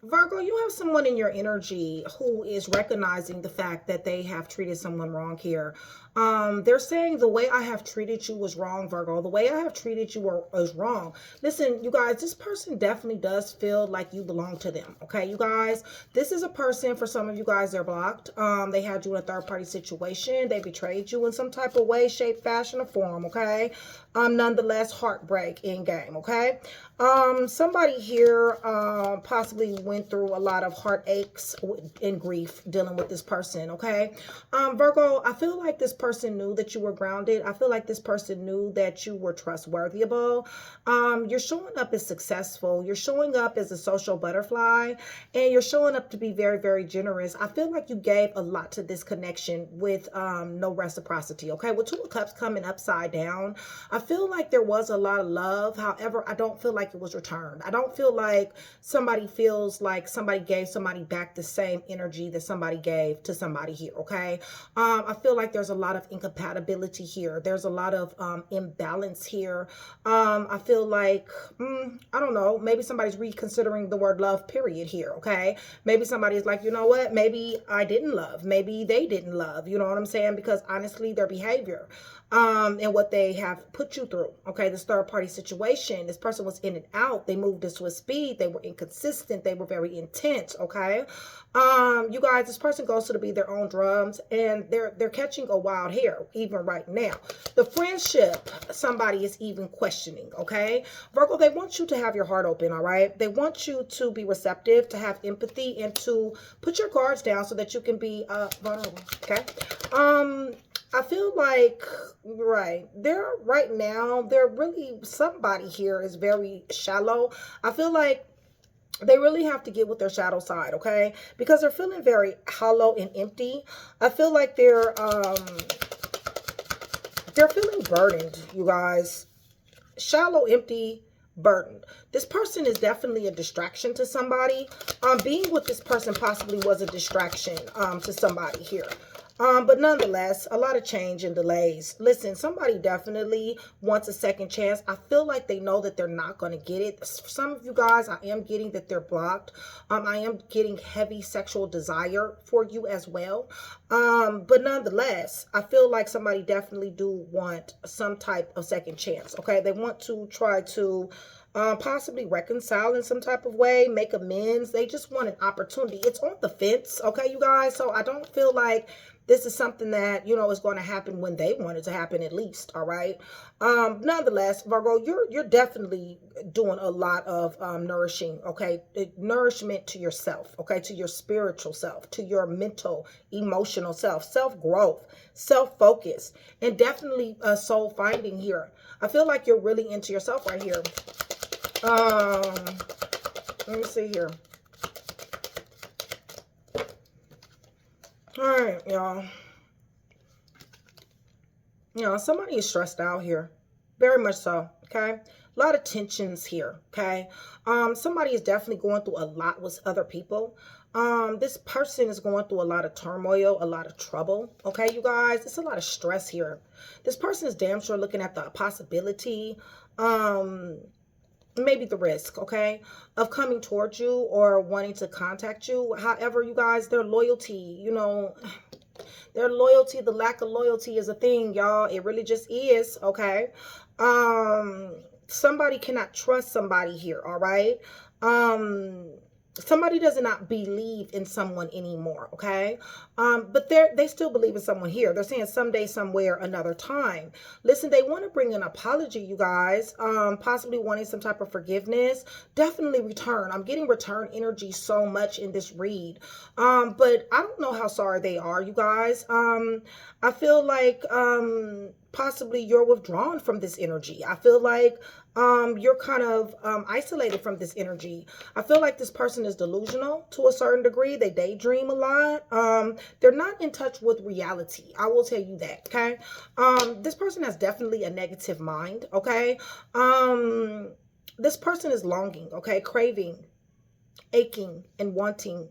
Virgo, you have someone in your energy who is recognizing the fact that they have treated someone wrong here. They're saying the way I have treated you was wrong, Virgo. The way I have treated you was wrong. Listen, you guys, this person definitely does feel like you belong to them. Okay, you guys, this is a person, for some of you guys, they're blocked. They had you in a third party situation. They betrayed you in some type of way, shape, fashion, or form. Okay. Nonetheless, heartbreak in game. Okay. Somebody here possibly went through a lot of heartaches and grief dealing with this person, okay? Virgo, I feel like this person knew that you were grounded. I feel like this person knew that you were trustworthyable. You're showing up as successful. You're showing up as a social butterfly, and you're showing up to be very, very generous. I feel like you gave a lot to this connection with no reciprocity, okay? With Two of Cups coming upside down, I feel like there was a lot of love. However, I don't feel like it was returned. I don't feel like somebody feels like somebody gave somebody back the same energy that somebody gave to somebody here, okay? I feel like there's a lot of incompatibility here. There's a lot of imbalance here. I feel like, I don't know, maybe somebody's reconsidering the word love, period, here, okay? Maybe somebody's like, you know what? Maybe I didn't love. Maybe they didn't love. You know what I'm saying? Because honestly, their behavior and what they have put you through. Okay, this third party situation, this person was in and out. They moved at a speed. They were inconsistent. They were very intense. Okay, you guys, this person goes to be their own drums, and they're catching a wild hair even right now. The friendship, somebody is even questioning. Okay, Virgo, they want you to have your heart open. All right, they want you to be receptive, to have empathy, and to put your guards down so that you can be vulnerable. Okay. I feel like, right, they're right now, they're really, somebody here is very shallow. I feel like they really have to get with their shadow side, okay? Because they're feeling very hollow and empty. I feel like they're feeling burdened, you guys. Shallow, empty, burdened. This person is definitely a distraction to somebody. Being with this person possibly was a distraction to somebody here. But nonetheless, a lot of change and delays. Listen, somebody definitely wants a second chance. I feel like they know that they're not going to get it. Some of you guys, I am getting that they're blocked. I am getting heavy sexual desire for you as well. But nonetheless, I feel like somebody definitely do want some type of second chance. Okay, they want to try to possibly reconcile in some type of way, make amends. They just want an opportunity. It's on the fence, okay, you guys? So I don't feel like this is something that, you know, is going to happen when they want it to happen, at least, all right? Nonetheless, Virgo, you're definitely doing a lot of nourishing, okay? Nourishment to yourself, okay? To your spiritual self, to your mental, emotional self, self-growth, self-focus, and definitely soul finding here. I feel like you're really into yourself right here. Let me see here. All right, y'all. You know, somebody is stressed out here. Very much so, okay? A lot of tensions here, okay? Somebody is definitely going through a lot with other people. This person is going through a lot of turmoil, a lot of trouble, okay, you guys? It's a lot of stress here. This person is damn sure looking at the possibility, maybe the risk, okay, of coming towards you or wanting to contact you. However, you guys, their loyalty, you know, their loyalty, the lack of loyalty is a thing, y'all. It really just is, okay? Somebody cannot trust somebody here, all right? Somebody does not believe in someone anymore, okay? But they still believe in someone here. They're saying someday, somewhere, another time. Listen, they want to bring an apology, you guys, possibly wanting some type of forgiveness. Definitely return. I'm getting return energy so much in this read. But I don't know how sorry they are, you guys. I feel like possibly you're withdrawn from this energy. I feel like you're kind of isolated from this energy. I feel like this person is delusional to a certain degree. They daydream a lot. They're not in touch with reality. I will tell you that, okay? This person has definitely a negative mind, okay? This person is longing, okay? Craving, aching, and wanting.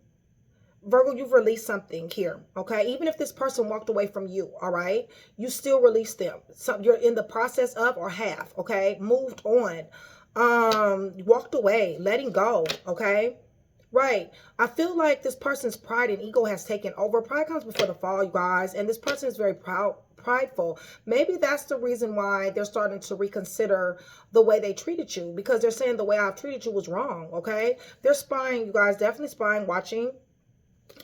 Virgo, you've released something here, okay? Even if this person walked away from you, all right? You still release them. So you're in the process of or have, okay? Moved on. Walked away, letting go, okay? Right. I feel like this person's pride and ego has taken over. Pride comes before the fall, you guys. And this person is very prideful. Maybe that's the reason why they're starting to reconsider the way they treated you, because they're saying the way I've treated you was wrong. Okay. They're spying, you guys, definitely spying, watching.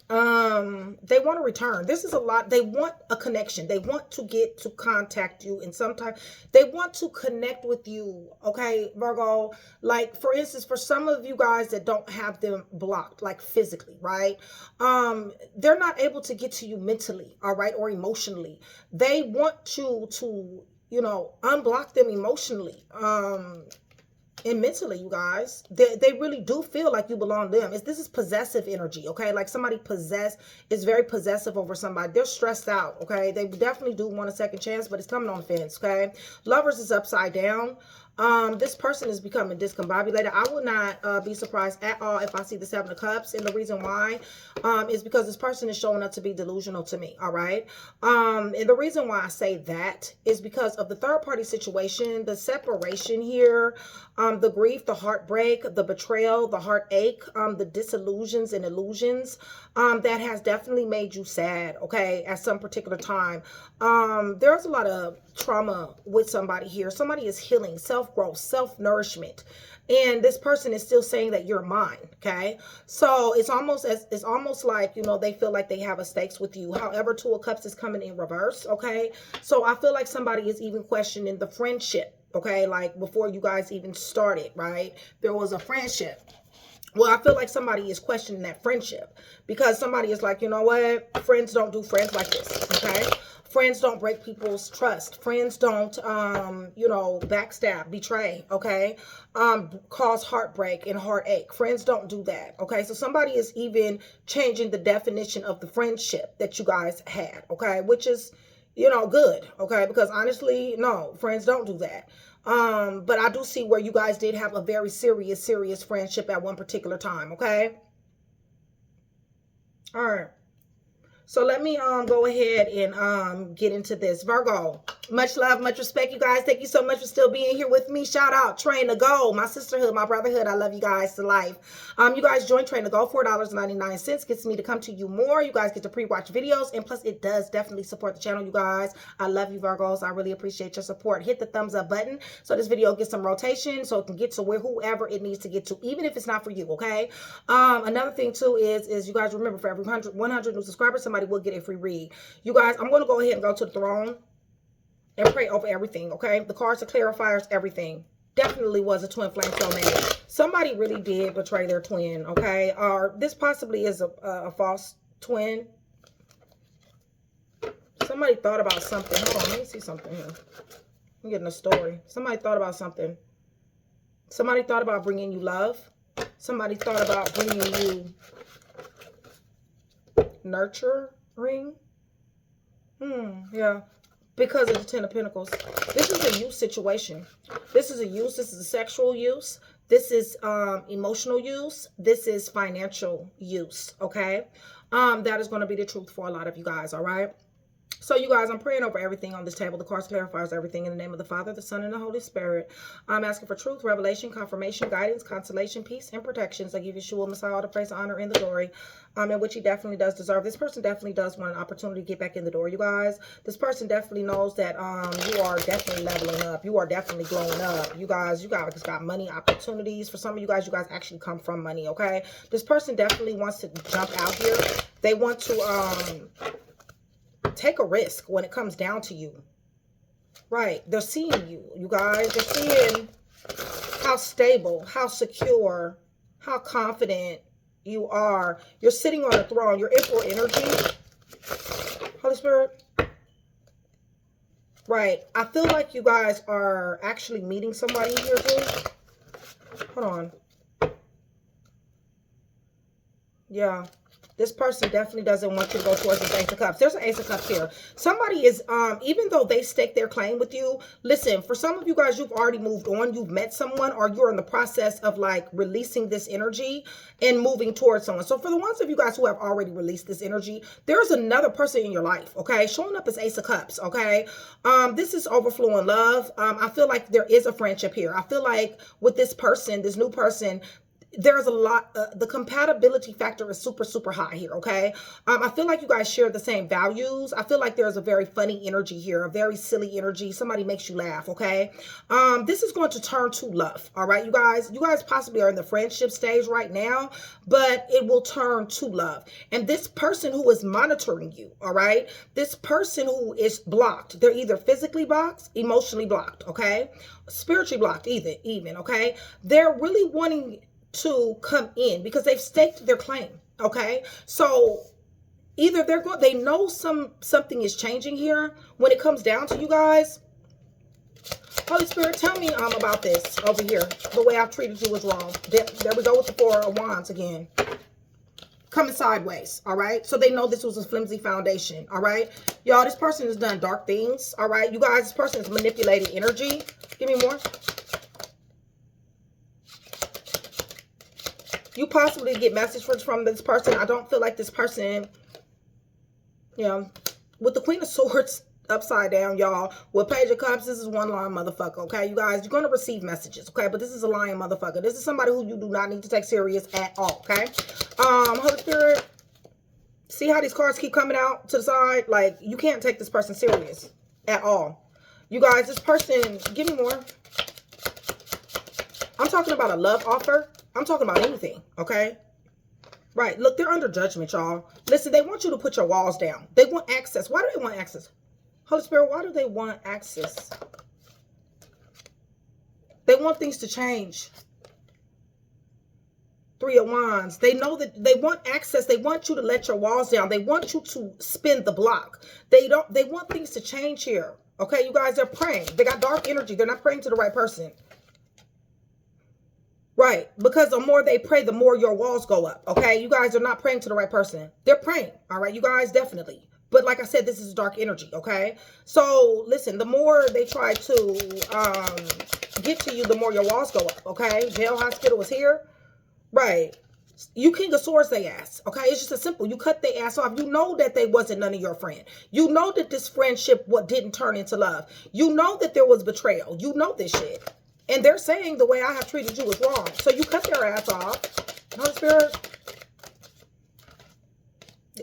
They want to return. This is a lot. They want a connection. They want to get to contact you, and sometimes they want to connect with you. Okay, Virgo. Like, for instance, for some of you guys that don't have them blocked, like physically, right? They're not able to get to you mentally, all right, or emotionally. They want you to, unblock them emotionally. And mentally, you guys, they really do feel like you belong to them. This is possessive energy, okay? Like somebody is very possessive over somebody. They're stressed out, okay? They definitely do want a second chance, but it's coming on the fence, okay? Lovers is upside down. This person is becoming discombobulated. I would not be surprised at all if I see the Seven of Cups. And the reason why is because this person is showing up to be delusional to me, all right? And the reason why I say that is because of the third party situation, the separation here, the grief, the heartbreak, the betrayal, the heartache, the disillusions and illusions, that has definitely made you sad, okay, at some particular time. There's a lot of trauma with somebody here. Somebody is healing, self-growth, self-nourishment, and this person is still saying that you're mine, okay? So it's almost like, they feel like they have a stakes with you. However, Two of Cups is coming in reverse, okay? So I feel like somebody is even questioning the friendship, okay? Like before you guys even started, right? There was a friendship. Well, I feel like somebody is questioning that friendship, because somebody is like, you know what? Friends don't do friends like this, okay? Friends don't break people's trust. Friends don't, backstab, betray, okay? Cause heartbreak and heartache. Friends don't do that, okay? So somebody is even changing the definition of the friendship that you guys had, okay? Which is, good, okay? Because honestly, no, friends don't do that. But I do see where you guys did have a very serious friendship at one particular time, okay? All right. So let me go ahead and get into this. Virgo, much love, much respect, you guys. Thank you so much for still being here with me. Shout out Train to Go, my sisterhood, my brotherhood. I love you guys to life. You guys join Train to Go. $4.99 gets me to come to you more. You guys get to pre-watch videos, and plus it does definitely support the channel, you guys. I love you, Virgos. I really appreciate your support. Hit the thumbs up button so this video gets some rotation, so it can get to whoever it needs to get to, even if it's not for you, okay? Another thing too is you guys remember, for every 100 new subscribers, somebody will get a free read. You guys, I'm going to go ahead and go to the throne and pray over everything, okay? The cards are clarifiers, everything. Definitely was a twin flame soulmate. Somebody really did betray their twin, okay? Or this possibly is a false twin. Somebody thought about something. Hold on, let me see something here. I'm getting a story. Somebody thought about something. Somebody thought about bringing you love. Somebody thought about bringing you nurturing. Yeah. Because of the Ten of Pentacles. This is a use situation. This is a use. This is a sexual use. This is emotional use. This is financial use. Okay. That is going to be the truth for a lot of you guys. All right. So you guys, I'm praying over everything on this table. The cards clarifies everything in the name of the Father, the Son, and the Holy Spirit. I'm asking for truth, revelation, confirmation, guidance, consolation, peace, and protections. I give Yeshua Messiah all the praise, honor, and the glory, and which he definitely does deserve. This person definitely does want an opportunity to get back in the door, you guys. This person definitely knows that you are definitely leveling up. You are definitely growing up. You guys got money opportunities. For some of you guys actually come from money, okay? This person definitely wants to jump out here. They want to take a risk when it comes down to you. Right. They're seeing you, you guys. They're seeing how stable, how secure, how confident you are. You're sitting on a throne. You're Emperor energy. Holy Spirit. Right. I feel like you guys are actually meeting somebody here too. Hold on. Yeah. This person definitely doesn't want you to go towards this Ace of Cups. There's an Ace of Cups here. Somebody is, even though they stake their claim with you, listen, for some of you guys, you've already moved on. You've met someone, or you're in the process of like releasing this energy and moving towards someone. So for the ones of you guys who have already released this energy, there's another person in your life, okay? Showing up as Ace of Cups, okay? This is overflowing love. I feel like there is a friendship here. I feel like with this person, this new person, there's a lot, the compatibility factor is super, super high here, okay? I feel like you guys share the same values. I feel like there's a very funny energy here, a very silly energy. Somebody makes you laugh, okay? This is going to turn to love, all right, you guys? You guys possibly are in the friendship stage right now, but it will turn to love. And this person who is monitoring you, all right? This person who is blocked, they're either physically blocked, emotionally blocked, okay? Spiritually blocked, even, okay? They're really wanting to come in because they've staked their claim, okay? So either they know something is changing here. When it comes down to you guys, Holy Spirit, tell me about this over here. The way I've treated you was wrong. There we go with the Four of Wands again. Coming sideways, all right? So they know this was a flimsy foundation, all right? Y'all, this person has done dark things, all right? You guys, this person has manipulated energy. Give me more. You possibly get messages from this person. I don't feel like this person, you know, with the Queen of Swords upside down, y'all, with Page of Cups, this is one lying motherfucker, okay? You guys, you're going to receive messages, okay? But this is a lying motherfucker. This is somebody who you do not need to take serious at all, okay? Holy Spirit, see how these cards keep coming out to the side? Like, you can't take this person serious at all. You guys, this person, give me more. I'm talking about a love offer. I'm talking about anything, okay? Right. Look, they're under judgment, y'all. Listen, they want you to put your walls down. They want access. Why do they want access? Holy Spirit, why do they want access? They want things to change. Three of Wands. They know that they want access. They want you to let your walls down. They want you to spin the block. They want things to change here. Okay, you guys, they're praying. They got dark energy. They're not praying to the right person. Right, because the more they pray, the more your walls go up, okay? You guys are not praying to the right person. They're praying, all right? You guys, definitely. But like I said, this is dark energy, okay? So, listen, the more they try to get to you, the more your walls go up, okay? Jail hospital is here. Right. You King of Swords, they ass, okay? It's just as simple. You cut their ass off. You know that they wasn't none of your friend. You know that this friendship didn't turn into love. You know that there was betrayal. You know this shit. And they're saying the way I have treated you was wrong. So you cut their ass off. Holy Spirit.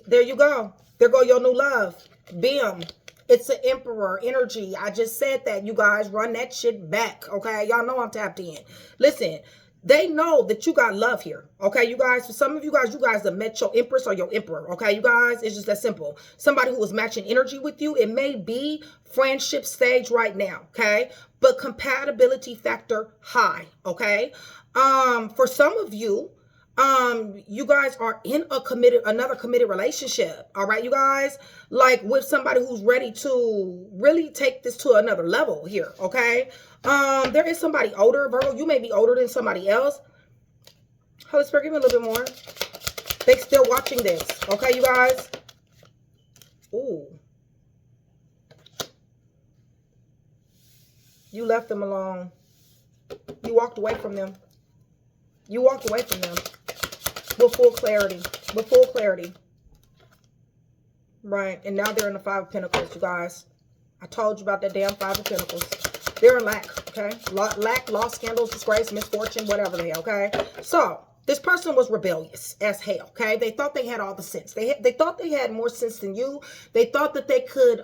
There you go. There go your new love. Bim. It's an Emperor energy. I just said that. You guys run that shit back. Okay. Y'all know I'm tapped in. Listen. They know that you got love here. Okay, you guys, for some of you guys have met your Empress or your Emperor. Okay, you guys, it's just that simple. Somebody who was matching energy with you. It may be friendship stage right now. Okay, but compatibility factor high. Okay, for some of you, you guys are in another committed relationship. All right, you guys, like with somebody who's ready to really take this to another level here. Okay. There is somebody older, Virgo. You may be older than somebody else. Holy Spirit, give me a little bit more. They still watching this. Okay, you guys? Ooh. You left them alone. You walked away from them. You walked away from them. With full clarity. With full clarity. Right. And now they're in the Five of Pentacles, you guys. I told you about that damn Five of Pentacles. They're in lack, okay? Lack, loss, scandals, disgrace, misfortune, whatever the hell, okay? So, this person was rebellious as hell, okay? They thought they had all the sense. They thought they had more sense than you. They thought that they could,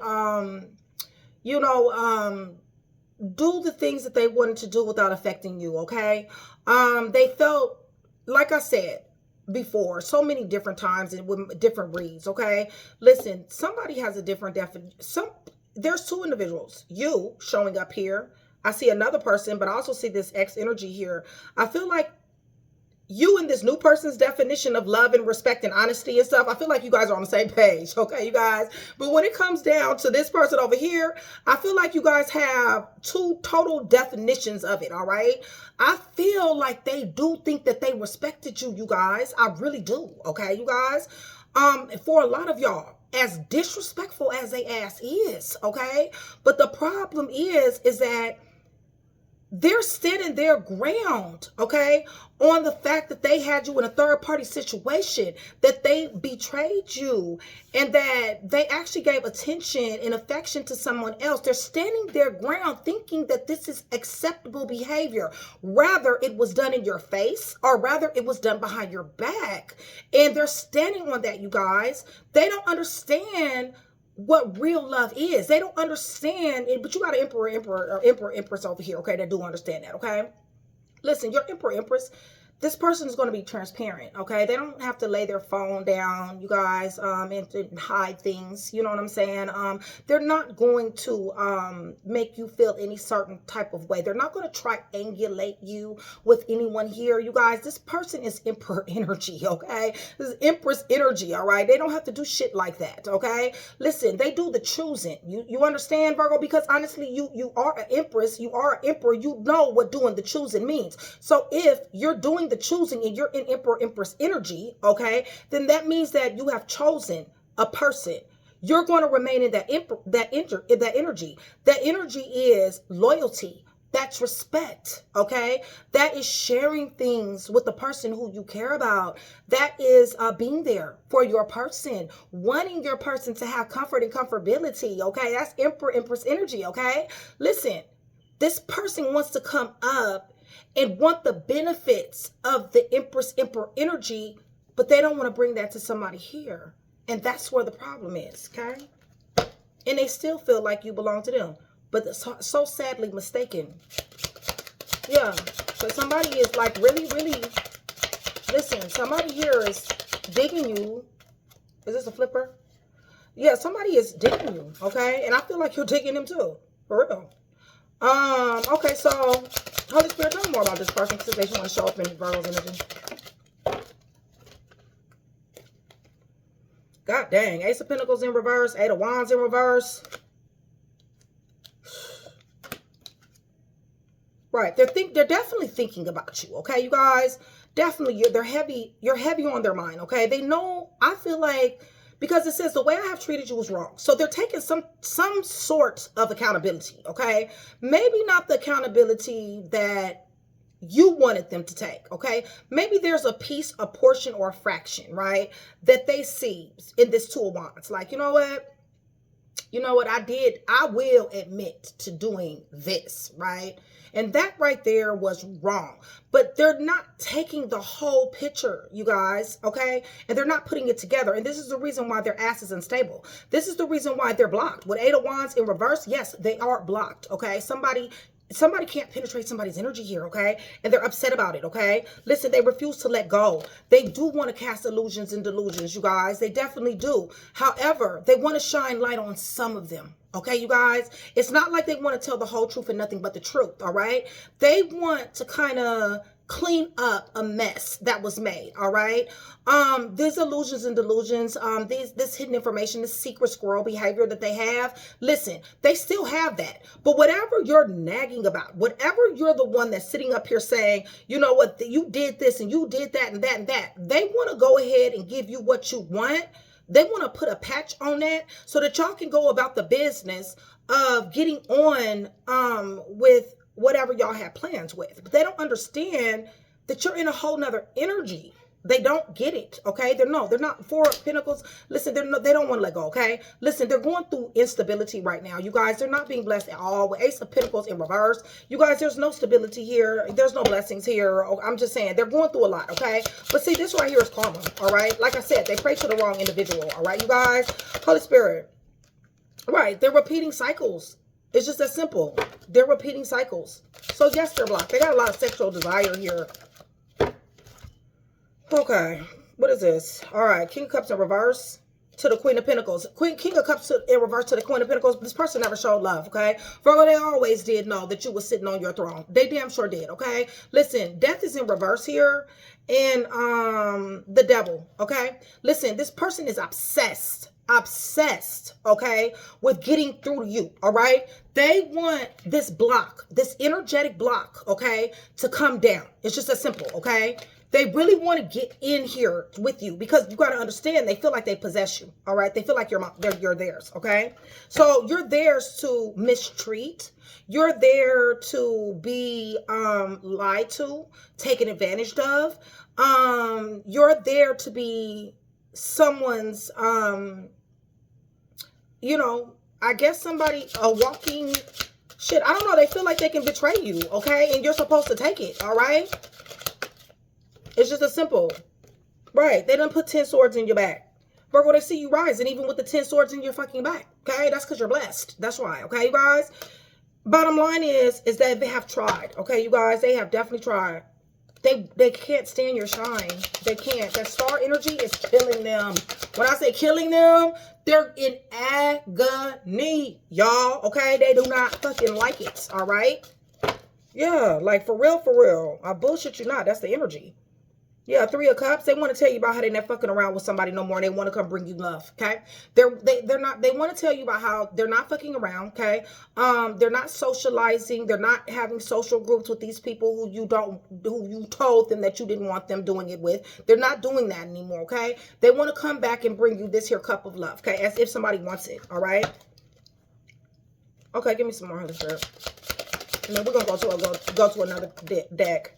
do the things that they wanted to do without affecting you, okay? They felt, like I said before, so many different times and with different reads, okay? Listen, somebody has a different definition. There's two individuals, you showing up here. I see another person, but I also see this X energy here. I feel like you and this new person's definition of love and respect and honesty and stuff, I feel like you guys are on the same page, okay, you guys? But when it comes down to this person over here, I feel like you guys have two total definitions of it, all right? I feel like they do think that they respected you, you guys. I really do, okay, you guys? For a lot of y'all, as disrespectful as they ass is, okay? But the problem is that they're standing their ground, okay, on the fact that they had you in a third party situation, that they betrayed you, and that they actually gave attention and affection to someone else. They're standing their ground thinking that this is acceptable behavior. Rather, it was done in your face, or rather, it was done behind your back. And they're standing on that, you guys. They don't understand what real love is. They don't understand it, but you got an emperor, empress over here, okay, that do understand that, okay? Listen, your emperor, empress, this person is going to be transparent, okay? They don't have to lay their phone down, you guys, and hide things, you know what I'm saying? They're not going to make you feel any certain type of way. They're not going to triangulate you with anyone here, you guys. This person is emperor energy, okay? This is empress energy, all right? They don't have to do shit like that, okay? Listen, they do the choosing. You understand, Virgo? Because honestly, you are an empress, you are an emperor, you know what doing the choosing means. So if you're doing the choosing and you're in emperor empress energy, okay, then that means that you have chosen a person. You're going to remain in that energy. That energy is loyalty. That's respect, okay? That is sharing things with the person who you care about. That is being there for your person, wanting your person to have comfort and comfortability, okay? That's emperor empress energy, okay? Listen, this person wants to come up and want the benefits of the empress emperor energy, but they don't want to bring that to somebody here. And that's where the problem is, okay? And they still feel like you belong to them, but so sadly mistaken. Yeah, but somebody is like really, listen, somebody here is digging you. Is this a flipper? Yeah, somebody is digging you, okay? And I feel like you're digging them too, for real. Okay, so Holy Spirit, tell me more about this person because they just want to show up in Virgo's energy. God dang, Ace of Pentacles in reverse, Eight of Wands in reverse. Right, they're definitely thinking about you, okay, you guys? Definitely, you're heavy on their mind, okay? They know, I feel like, because it says the way I have treated you was wrong. So they're taking some sort of accountability, okay? Maybe not the accountability that you wanted them to take, okay? Maybe there's a piece, a portion, or a fraction, right, that they see in this Two of Wands. Like, you know what? I will admit to doing this, right? And that right there was wrong. But they're not taking the whole picture, you guys, okay? And they're not putting it together. And this is the reason why their ass is unstable. This is the reason why they're blocked. With Eight of Wands in reverse, yes, they are blocked, okay? Somebody can't penetrate somebody's energy here, okay? And they're upset about it, okay? Listen, they refuse to let go. They do want to cast illusions and delusions, you guys. They definitely do. However, they want to shine light on some of them, okay, you guys? It's not like they want to tell the whole truth and nothing but the truth, all right? They want to kind of clean up a mess that was made, all right? There's illusions and delusions, this hidden information, this secret squirrel behavior that they have. Listen, they still have that. But whatever you're nagging about, whatever you're the one that's sitting up here saying, you know what, you did this and you did that and that and that, they want to go ahead and give you what you want. They want to put a patch on that so that y'all can go about the business of getting on with whatever y'all have plans with. But they don't understand that you're in a whole nother energy. They don't get it, okay? They're not. Four of Pentacles. Listen, they don't want to let go, okay? Listen, they're going through instability right now. You guys, they're not being blessed at all. With Ace of Pentacles in reverse, you guys, there's no stability here. There's no blessings here. I'm just saying, they're going through a lot, okay? But see, this right here is karma, all right? Like I said, they pray to the wrong individual, all right, you guys? Holy Spirit. Right, they're repeating cycles. It's just that simple. They're repeating cycles. So yes, they're blocked. They got a lot of sexual desire here. Okay, what is this? All right, King of Cups in reverse to the Queen of Pentacles. King of Cups in reverse to the Queen of Pentacles. This person never showed love, okay? Virgo, they always did know that you were sitting on your throne. They damn sure did, okay? Listen, death is in reverse here. And the devil, okay? Listen, this person is obsessed, okay, with getting through to you, all right? They want this block, this energetic block, okay, to come down. It's just that simple, okay? They really want to get in here with you because you got to understand, they feel like they possess you. All right. They feel like you're theirs. Okay. So you're theirs to mistreat. You're there to be lied to, taken advantage of. You're there to be someone's, you know, I guess somebody, a walking shit. I don't know. They feel like they can betray you. Okay. And you're supposed to take it. All right. It's just as simple. Right. They done put 10 swords in your back. Virgo, they see you rising even with the 10 swords in your fucking back. Okay. That's because you're blessed. That's why. Okay, you guys. Bottom line is that they have tried. Okay, you guys. They have definitely tried. They can't stand your shine. They can't. That star energy is killing them. When I say killing them, they're in agony, y'all. Okay. They do not fucking like it. All right. Yeah. Like for real, for real. I bullshit you not. That's the energy. Yeah, 3 of Cups. They want to tell you about how they're not fucking around with somebody no more. And they want to come bring you love. Okay, they're not. They want to tell you about how they're not fucking around. Okay, they're not socializing. They're not having social groups with these people who you told them that you didn't want them doing it with. They're not doing that anymore. Okay, they want to come back and bring you this here cup of love. Okay, as if somebody wants it. All right. Okay, give me some more Holy Spirit. And then we're gonna go to another deck.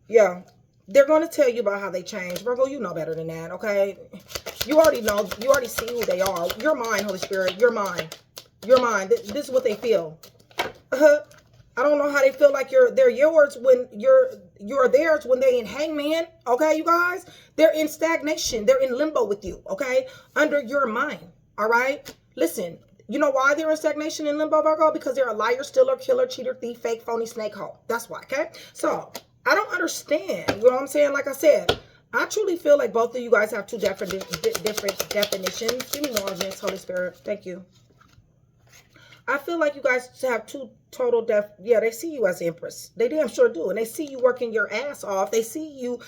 Yeah. They're going to tell you about how they changed. Virgo, you know better than that, okay? You already know. You already see who they are. You're mine, Holy Spirit. You're mine. You're mine. This is what they feel. I don't know how they feel like they're yours when you're theirs when they're in hangman, okay, you guys? They're in stagnation. They're in limbo with you, okay? Under your mind, all right? Listen, you know why they're in stagnation and limbo, Virgo? Because they're a liar, stealer, killer, cheater, thief, fake, phony, snake hole. That's why, okay? So I don't understand. You know what I'm saying? Like I said, I truly feel like both of you guys have two different definitions. Give me more of this, Holy Spirit. Thank you. I feel like you guys have two total yeah, they see you as Empress. They damn sure do. And they see you working your ass off. They see you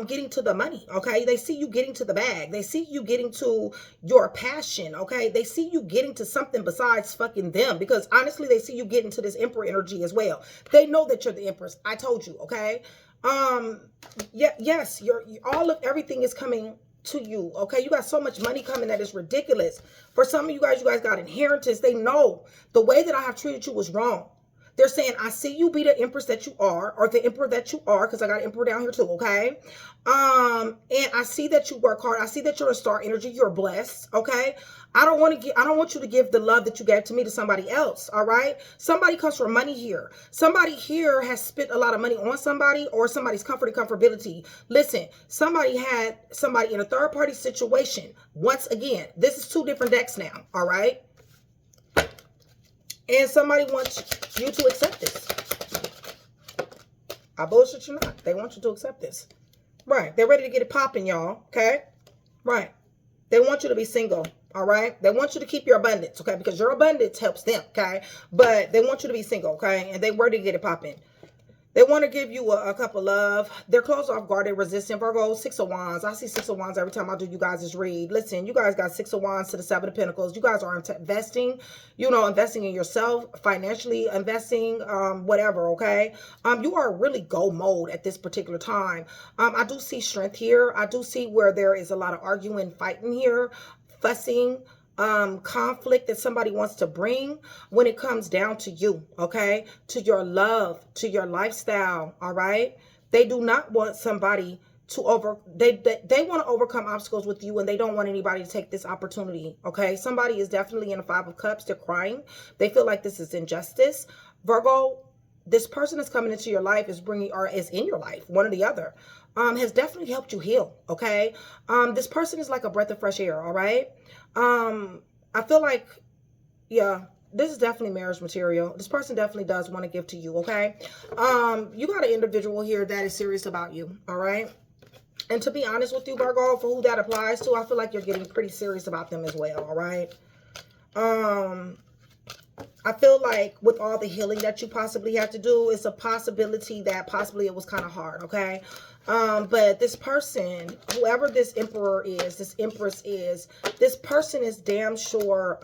getting to the money, okay? They see you getting to the bag. They see you getting to your passion, okay? They see you getting to something besides fucking them. Because honestly, they see you getting to this Emperor energy as well. They know that you're the Empress. I told you, okay? Yeah, yes, all of everything is coming to you, okay? You got so much money coming that is ridiculous. For some of you guys got inheritance. They know the way that I have treated you was wrong. They're saying, I see you be the Empress that you are, or the Emperor that you are, because I got Emperor down here too, okay? And I see that you work hard. I see that you're a star energy. You're blessed, okay? I don't want you to give the love that you gave to me to somebody else, all right? Somebody comes from money here. Somebody here has spent a lot of money on somebody, or somebody's comfort and comfortability. Listen, somebody had somebody in a third-party situation. Once again, this is 2 different decks now, all right? And somebody wants you to accept this. I bullshit you not. They want you to accept this. Right. They're ready to get it popping, y'all. Okay? Right. They want you to be single. All right? They want you to keep your abundance. Okay? Because your abundance helps them. Okay? But they want you to be single. Okay? And they ready to get it popping. They want to give you a cup of love. They're closed off guard. They're resistant. Virgo, 6 of Wands. I see 6 of Wands every time I do you guys' read. Listen, you guys got 6 of Wands to the 7 of Pentacles. You guys are investing, investing in yourself, financially investing, whatever, okay? You are really go mode at this particular time. I do see strength here. I do see where there is a lot of arguing, fighting here, fussing, conflict that somebody wants to bring when it comes down to you, okay? To your love, to your lifestyle, all right? They do not want somebody to they want to overcome obstacles with you, and they don't want anybody to take this opportunity, okay? Somebody is definitely in a 5 of Cups. They're crying. They feel like this is injustice. Virgo, this person that's coming into your life is in your life, one or the other, has definitely helped you heal, okay? This person is like a breath of fresh air, all right? I feel like, yeah, this is definitely marriage material. This person definitely does want to give to you, okay? You got an individual here that is serious about you, all right? And to be honest with you, Virgo, for who that applies to, I feel like you're getting pretty serious about them as well, all right? I feel like with all the healing that you possibly have to do, it's a possibility that possibly it was kind of hard, okay? But this person, whoever this emperor is, this empress is, this person is damn sure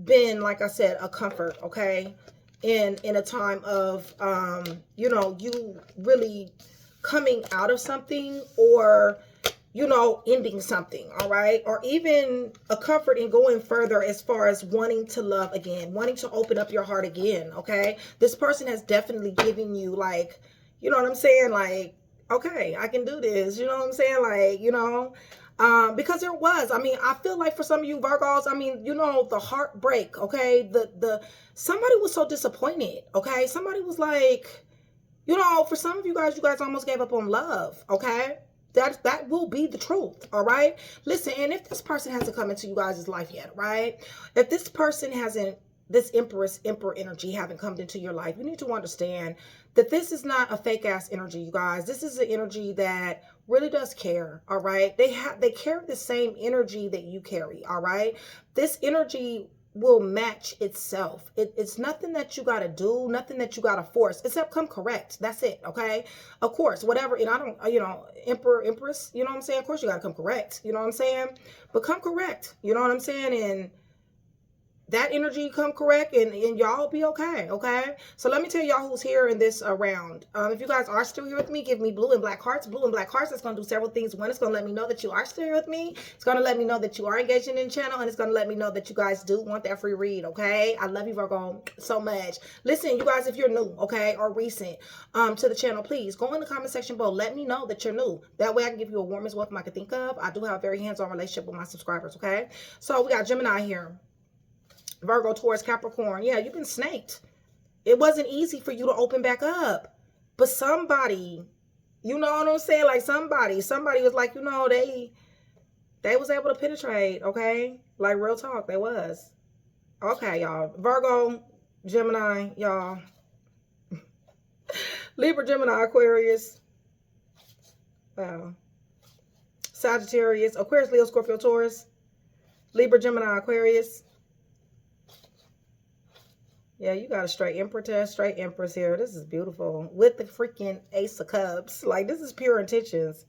been, like I said, a comfort, okay? In a time of, you really coming out of something, or, you know, ending something, all right? Or even a comfort in going further as far as wanting to love again, wanting to open up your heart again, okay? This person has definitely given you, like, you know what I'm saying? Like, okay, I can do this. You know what I'm saying? Like, you know, because there was, I mean, I feel like for some of you Virgos, I mean, you know, the heartbreak, okay? Somebody was so disappointed, okay? Somebody was like, you know, for some of you guys almost gave up on love, okay? That will be the truth, all right? Listen, and if this person hasn't come into you guys' life yet, right? If this person hasn't, this emperor energy haven't come into your life, you need to understand that this is not a fake ass energy, you guys. This is an energy that really does care, all right? They carry the same energy that you carry, all right? This energy will match itself. It's nothing that you got to do, nothing that you got to force, except come correct. That's it, okay? Of course, whatever, and I don't, you know, empress, you know what I'm saying? Of course you got to come correct, you know what I'm saying? But come correct, you know what I'm saying? And that energy come correct, and y'all be okay, okay? So let me tell y'all who's here in this round. If you guys are still here with me, give me blue and black hearts. Blue and black hearts, that's going to do several things. One, it's going to let me know that you are still here with me. It's going to let me know that you are engaging in the channel, and it's going to let me know that you guys do want that free read, okay? I love you, Virgo, so much. Listen, you guys, if you're new, okay, or recent to the channel, please go in the comment section below. Let me know that you're new. That way I can give you a warmest welcome I can think of. I do have a very hands-on relationship with my subscribers, okay? So we got Gemini here. Virgo, Taurus, Capricorn. Yeah, you've been snaked. It wasn't easy for you to open back up. But somebody, you know what I'm saying? Like somebody was like, you know, they was able to penetrate, okay? Like real talk, they was. Okay, y'all. Virgo, Gemini, y'all. Libra, Gemini, Aquarius. Wow. Sagittarius, Aquarius, Leo, Scorpio, Taurus. Libra, Gemini, Aquarius. Yeah, you got a straight empress, straight empress here. This is beautiful. With the freaking Ace of Cups. Like, this is pure intentions.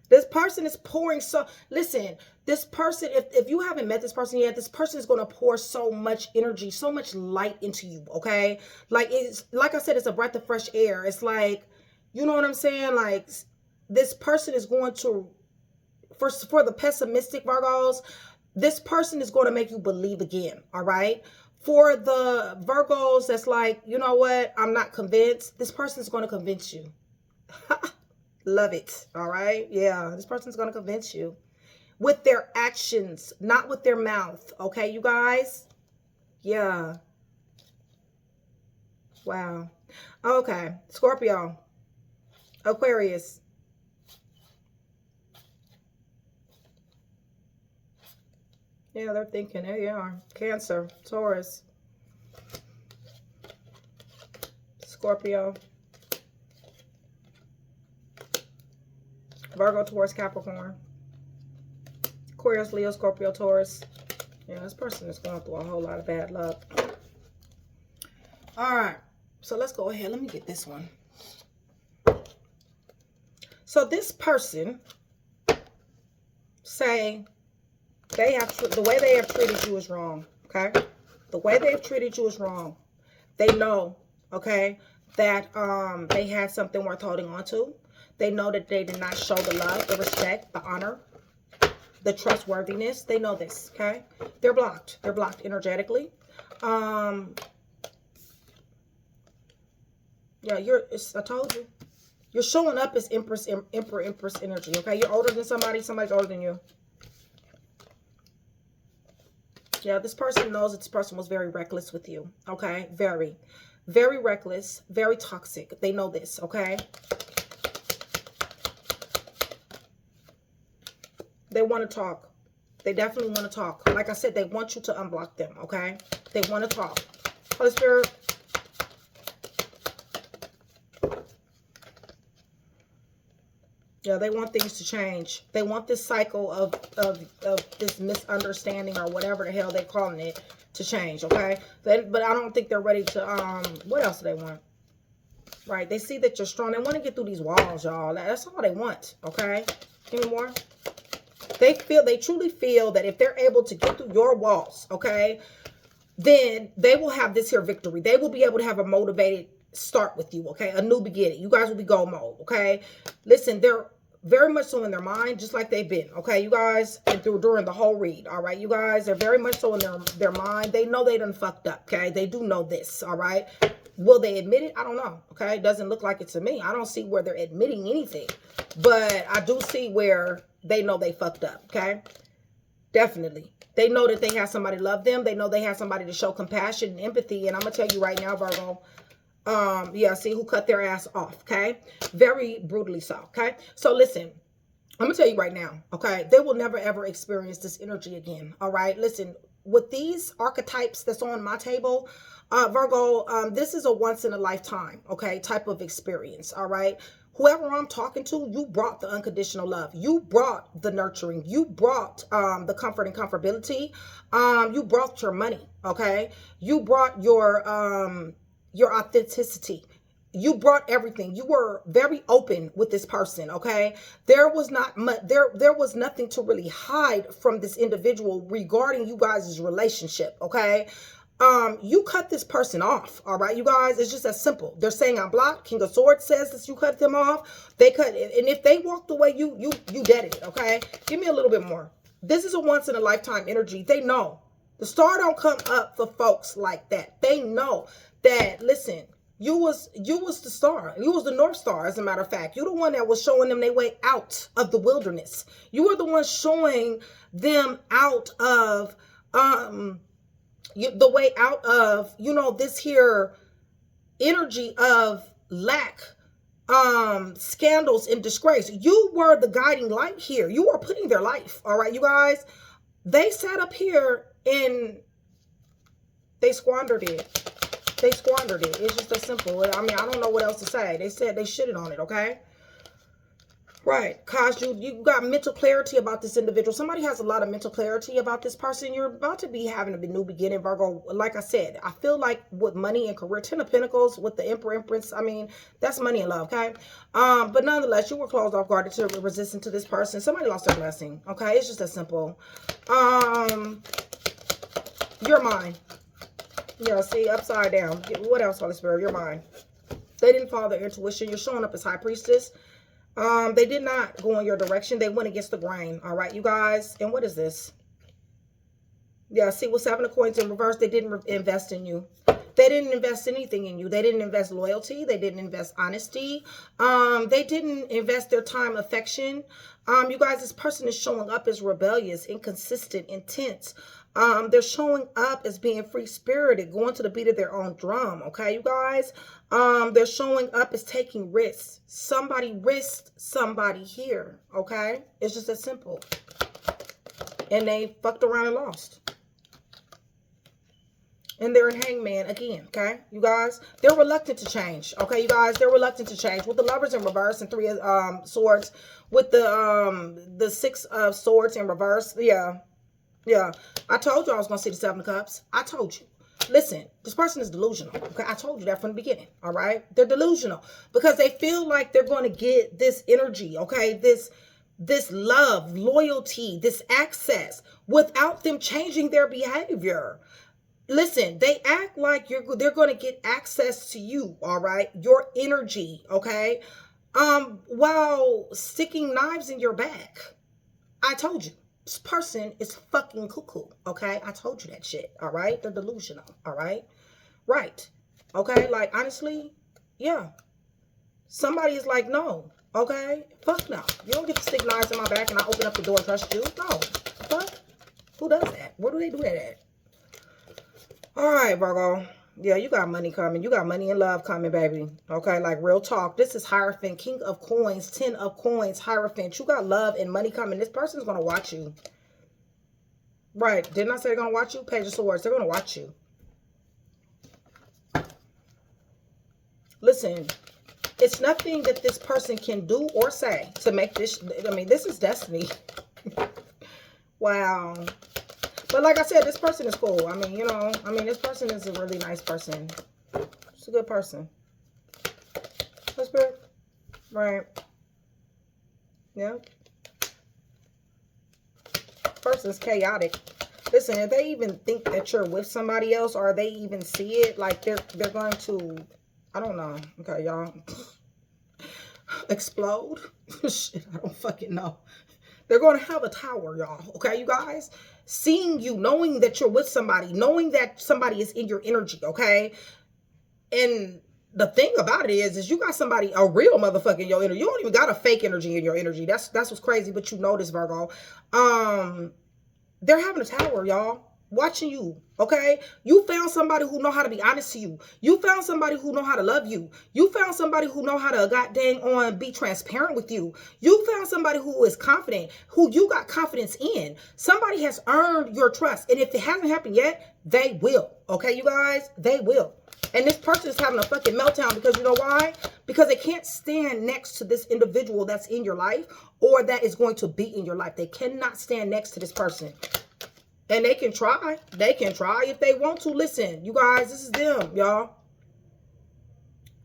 This person is pouring so... Listen, this person, if you haven't met this person yet, this person is going to pour so much energy, so much light into you, okay? Like, it's like I said, it's a breath of fresh air. It's like, you know what I'm saying? Like, this person is going to... For the pessimistic Virgos, this person is going to make you believe again, all right? For the Virgos that's like, you know what, I'm not convinced, this person's going to convince you. Love it, all right? Yeah, this person's going to convince you with their actions, not with their mouth, okay, you guys? Yeah. Wow. Okay, Scorpio, Aquarius. Yeah, they're thinking, there you are. Cancer, Taurus, Scorpio, Virgo, Taurus, Capricorn, Aquarius, Leo, Scorpio, Taurus. Yeah, this person is going through a whole lot of bad luck. All right, so let's go ahead. Let me get this one. So this person say... the way they have treated you is wrong, okay? The way they have treated you is wrong. They know, okay, that they had something worth holding on to. They know that they did not show the love, the respect, the honor, the trustworthiness. They know this, okay? They're blocked. They're blocked energetically. Yeah, I told you. You're showing up as empress energy, okay? You're older than somebody. Somebody's older than you. Yeah, this person knows that this person was very reckless with you, okay? Very, very reckless, very toxic. They know this, okay? They want to talk. They definitely want to talk. Like I said, they want you to unblock them, okay? They want to talk. Holy Spirit. Yeah, they want things to change. They want this cycle of this misunderstanding or whatever the hell they're calling it to change, okay? But I don't think they're ready to, what else do they want? Right, they see that you're strong. They want to get through these walls, y'all. That's all they want, okay? Any more? They truly feel that if they're able to get through your walls, okay, then they will have this here victory. They will be able to have a motivated start with you, okay? A new beginning. You guys will be go mode, okay? Listen, they're very much so in their mind, just like they've been, okay, you guys, and during the whole read, all right, you guys, they're very much so in their mind. They know they done fucked up, okay? They do know this, all right? Will they admit it? I don't know, okay? It doesn't look like it to me. I don't see where they're admitting anything, but I do see where they know they fucked up, okay? Definitely. They know that they have somebody love them. They know they have somebody to show compassion and empathy, and I'm gonna tell you right now, Virgo, yeah, see who cut their ass off, okay? Very brutally so, okay? So listen, I'm gonna tell you right now, okay? They will never ever experience this energy again, all right? Listen, with these archetypes that's on my table, Virgo, this is a once in a lifetime, okay, type of experience, all right? Whoever I'm talking to, you brought the unconditional love. You brought the nurturing. You brought the comfort and comfortability. You brought your money, okay? You brought your authenticity. You brought everything. You were very open with this person, okay? There was not much, there was nothing to really hide from this individual regarding you guys' relationship, okay? You cut this person off, all right, you guys? It's just as simple. They're saying I'm blocked. King of Swords says that you cut them off. They cut it. And if they walked away, you deaded it, okay? Give me a little bit more. This is a once in a lifetime energy. They know. The star don't come up for folks like that. They know that, listen, you was the star. You was the North Star, as a matter of fact. You're the one that was showing them their way out of the wilderness. You were the one showing them out of the way out of, you know, this here energy of lack, scandals and disgrace. You were the guiding light here. You were putting their life, all right, you guys? They sat up here and they squandered it. They squandered it. It's just that simple. I mean, I don't know what else to say. They said they shitted on it, okay? Right. Cause you got mental clarity about this individual. Somebody has a lot of mental clarity about this person. You're about to be having a new beginning, Virgo. Like I said, I feel like with money and career, 10 of Pentacles with the Empress, I mean, that's money and love, okay? But nonetheless, you were closed off guard to resistant to this person. Somebody lost their blessing, okay? It's just that simple. You're mine. Yeah, see, upside down. What else, Holy Spirit? You're mine. They didn't follow their intuition. You're showing up as High Priestess. They did not go in your direction. They went against the grain. All right, you guys. And what is this? Yeah, see, with 7 of Coins in reverse, they didn't invest in you. They didn't invest anything in you. They didn't invest loyalty. They didn't invest honesty. They didn't invest their time, affection. You guys, this person is showing up as rebellious, inconsistent, intense. They're showing up as being free-spirited, going to the beat of their own drum, okay, you guys? They're showing up as taking risks. Somebody risked somebody here, okay? It's just that simple. And they fucked around and lost. And they're in Hangman again, okay? You guys, they're reluctant to change, okay, you guys? They're reluctant to change. With the Lovers in reverse and 3 of Swords, with the 6 of Swords in reverse, yeah. I told you I was going to see the 7 of Cups. I told you. Listen, this person is delusional, okay? I told you that from the beginning, all right? They're delusional because they feel like they're going to get this energy, okay? This love, loyalty, this access without them changing their behavior. Listen, they act like they're going to get access to you, all right? Your energy, okay? While sticking knives in your back. I told you. This person is fucking cuckoo, okay? I told you that shit, all right? They're delusional, all right? Right, okay? Like, honestly, yeah. Somebody is like, no, okay? Fuck no. You don't get to stick knives in my back and I open up the door and trust you. No, fuck. Who does that? Where do they do that at? All right, Virgo. Yeah, you got money coming. You got money and love coming, baby. Okay, like real talk. This is Hierophant, King of Coins, 10 of Coins, Hierophant. You got love and money coming. This person's going to watch you. Right. Didn't I say they're going to watch you? Page of Swords. They're going to watch you. Listen, it's nothing that this person can do or say to make this. I mean, this is destiny. Wow. But like I said, this person is cool. I mean, you know, this person is a really nice person. It's a good person. Spirit? Right. Yep. Person's chaotic. Listen, if they even think that you're with somebody else or they even see it, like they're going to I don't know. Okay, y'all. Explode? Shit, I don't fucking know. They're going to have a tower, y'all. Okay, you guys? Seeing you, knowing that you're with somebody, knowing that somebody is in your energy, okay? And the thing about it is you got somebody, a real motherfucker in your energy. You don't even got a fake energy in your energy. That's what's crazy, but you know this, Virgo. They're having a tower, y'all. Watching you, okay? You found somebody who know how to be honest to you. You found somebody who know how to love you. You found somebody who know how to goddamn on be transparent with you. You found somebody who is confident, who you got confidence in. Somebody has earned your trust. And if it hasn't happened yet, they will. Okay, you guys? They will. And this person is having a fucking meltdown because you know why? Because they can't stand next to this individual that's in your life or that is going to be in your life. They cannot stand next to this person. And they can try. They can try if they want to. Listen, you guys, this is them, y'all.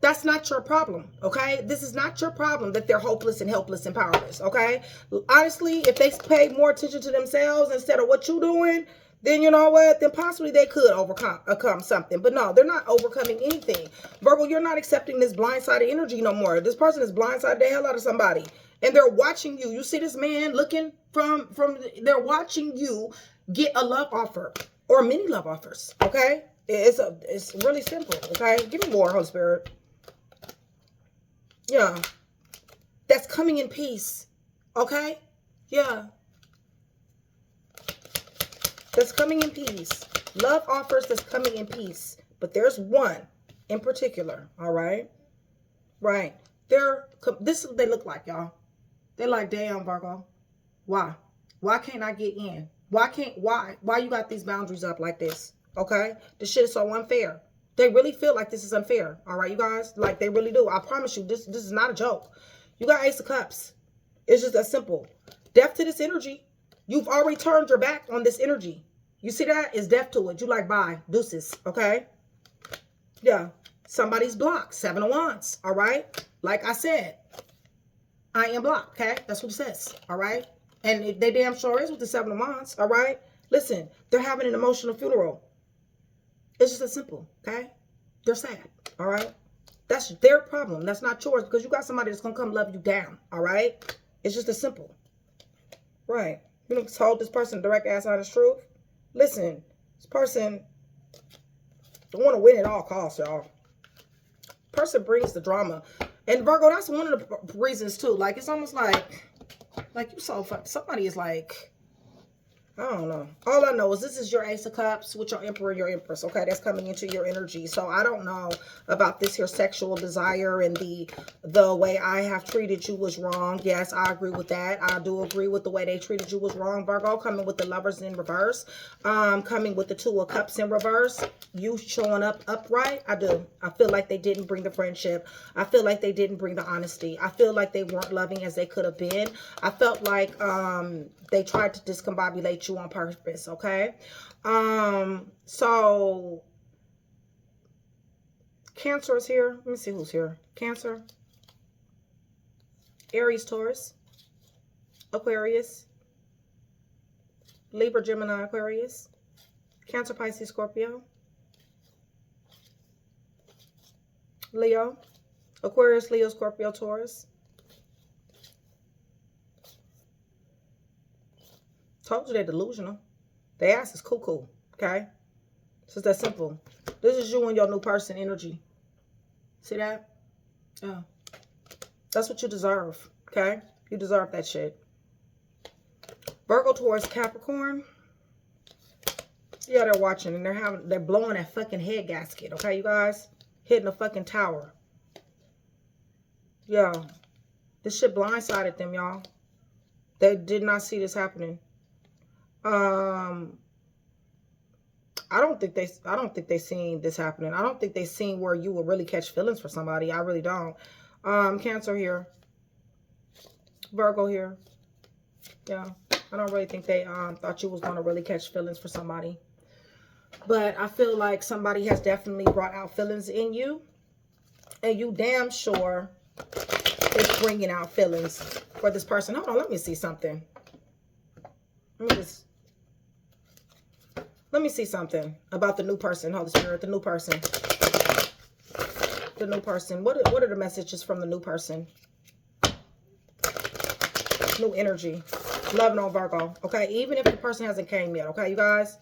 That's not your problem, okay? This is not your problem that they're hopeless and helpless and powerless, okay? Honestly, if they pay more attention to themselves instead of what you're doing, then you know what? Then possibly they could overcome something. But no, they're not overcoming anything. Virgo, you're not accepting this blindsided energy no more. This person is blindsided the hell out of somebody. And they're watching you. You see this man looking from they're watching you get a love offer or many love offers, okay? It's really simple, okay? Give me more, Holy Spirit. Yeah. That's coming in peace, okay? Yeah. That's coming in peace. Love offers that's coming in peace. But there's one in particular, all right? Right. This is what they look like, y'all. They're like, damn, Virgo. Why? Why can't I get in? Why you got these boundaries up like this? Okay? This shit is so unfair. They really feel like this is unfair. All right, you guys? Like, they really do. I promise you, this is not a joke. You got Ace of Cups. It's just that simple. Death to this energy. You've already turned your back on this energy. You see that? It's death to it. You like, bye. Deuces. Okay? Yeah. Somebody's blocked. 7 of Wands. All right? Like I said, I am blocked. Okay? That's what it says. All right? And they damn sure is with the 7 of Wands. All right? Listen, they're having an emotional funeral. It's just that simple. Okay? They're sad. All right? That's their problem. That's not yours because you got somebody that's going to come love you down. All right? It's just as simple. Right. You know, told this person direct ass honest truth. Listen, this person don't want to win at all costs, y'all. Person brings the drama. And Virgo, that's one of the reasons too. Like, it's almost like you so fucked. Somebody is like, I don't know. All I know is this is your Ace of Cups with your Emperor and your Empress. Okay, that's coming into your energy. So I don't know about this here sexual desire and the way I have treated you was wrong. Yes, I agree with that. I do agree with the way they treated you was wrong, Virgo. Coming with the Lovers in reverse. Coming with the 2 of Cups in reverse. You showing up upright. I do. I feel like they didn't bring the friendship. I feel like they didn't bring the honesty. I feel like they weren't loving as they could have been. I felt like they tried to discombobulate you on purpose, okay? So Cancer is here. Let me see who's here. Cancer, Aries, Taurus, Aquarius, Libra, Gemini, Aquarius, Cancer, Pisces, Scorpio, Leo, Aquarius, Leo, Scorpio, Taurus. Told you they're delusional. Their ass is cuckoo, okay? It's just that simple. This is you and your new person energy. See that? Yeah. That's what you deserve, okay? You deserve that shit. Virgo, Taurus, Capricorn. Yeah, they're watching and they're blowing that fucking head gasket, okay, you guys? Hitting a fucking tower. Yeah. This shit blindsided them, y'all. They did not see this happening. I don't think they seen this happening. I don't think they seen where you will really catch feelings for somebody. I really don't. Cancer here. Virgo here. Yeah. I don't really think they thought you was going to really catch feelings for somebody. But I feel like somebody has definitely brought out feelings in you. And you damn sure is bringing out feelings for this person. Hold on, let me see something. Let me see something about the new person, Holy Spirit, the new person. the new person. What are the messages from the new person? New energy. Loving on Virgo. Okay, even if the person hasn't came yet. Okay, you guys.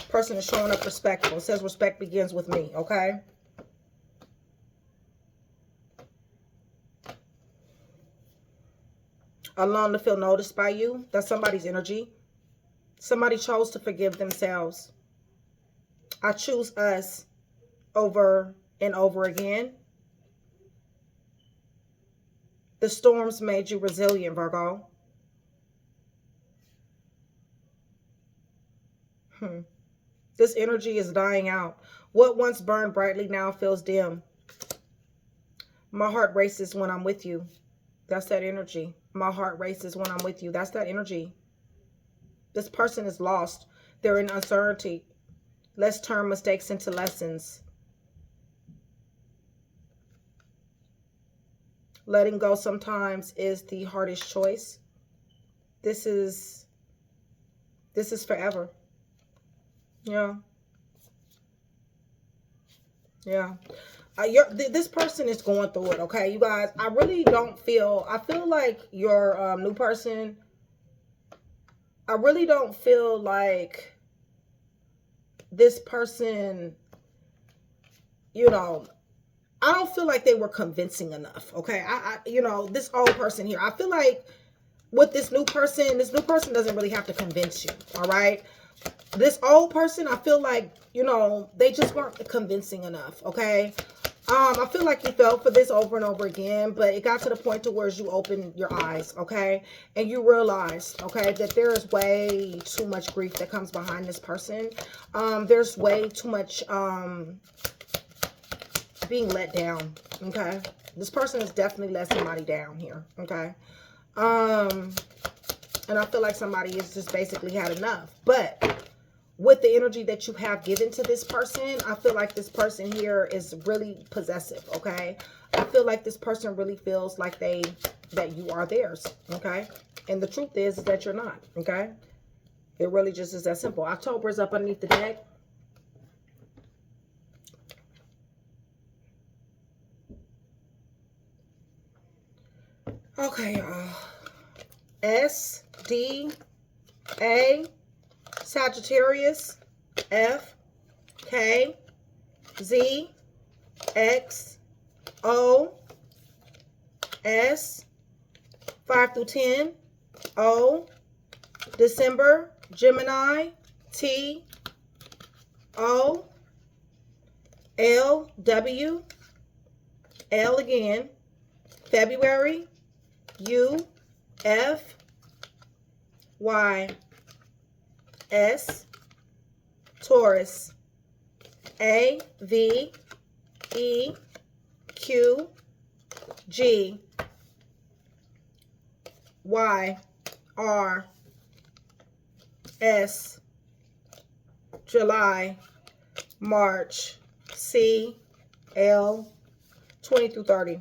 Person is showing up respectful. It says respect begins with me. Okay. Alone to feel noticed by you. That's somebody's energy. Somebody chose to forgive themselves. I choose us over and over again. The storms made you resilient, Virgo. This energy is dying out. What once burned brightly now feels dim. My heart races when I'm with you. That's that energy. My heart races when I'm with you. That's that energy. This person is lost. They're in uncertainty. Let's turn mistakes into lessons. Letting go sometimes is the hardest choice. This is forever. Yeah. Yeah. This person is going through it, okay, you guys. I really don't feel, I feel like your new person, I really don't feel like this person, you know, I don't feel like they were convincing enough, okay? You know, this old person here, I feel like with this new person doesn't really have to convince you, all right? This old person, I feel like, you know, they just weren't convincing enough, okay? I feel like you fell for this over and over again, but it got to the point to where you opened your eyes, okay? And you realized, okay, that there is way too much grief that comes behind this person. There's way too much being let down, okay? This person is definitely let somebody down here, okay? And I feel like somebody has just basically had enough. But with the energy that you have given to this person, I feel like this person here is really possessive, okay? I feel like this person really feels like that you are theirs, okay? And the truth is that you're not, okay? It really just is that simple. October is up underneath the deck. Okay, y'all. S, D, A, Sagittarius, F, K, Z, X, O, S, 5 through 10, O, December, Gemini, T, O, L, W, L again, February, U, F, Y, S, Taurus, A, V, E, Q, G, Y, R, S, July, March, C, L, 20 through 30.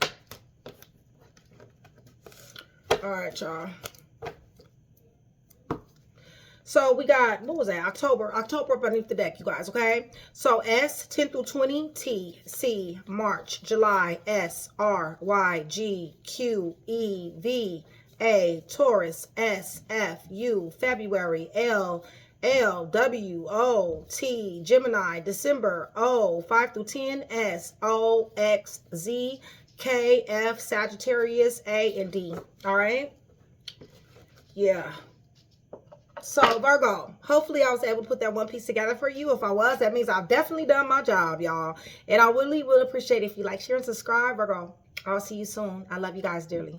All right, y'all. So we got, what was that? October up underneath the deck, you guys, okay? So S, 10 through 20, T, C, March, July, S, R, Y, G, Q, E, V, A, Taurus, S, F, U, February, L, W, O, T, Gemini, December, O, 5 through 10, S, O, X, Z, K, F, Sagittarius, A, and D. All right? Yeah. So, Virgo, hopefully I was able to put that one piece together for you. If I was, that means I've definitely done my job, y'all. And I really would appreciate it if you like, share, and subscribe, Virgo. I'll see you soon. I love you guys dearly.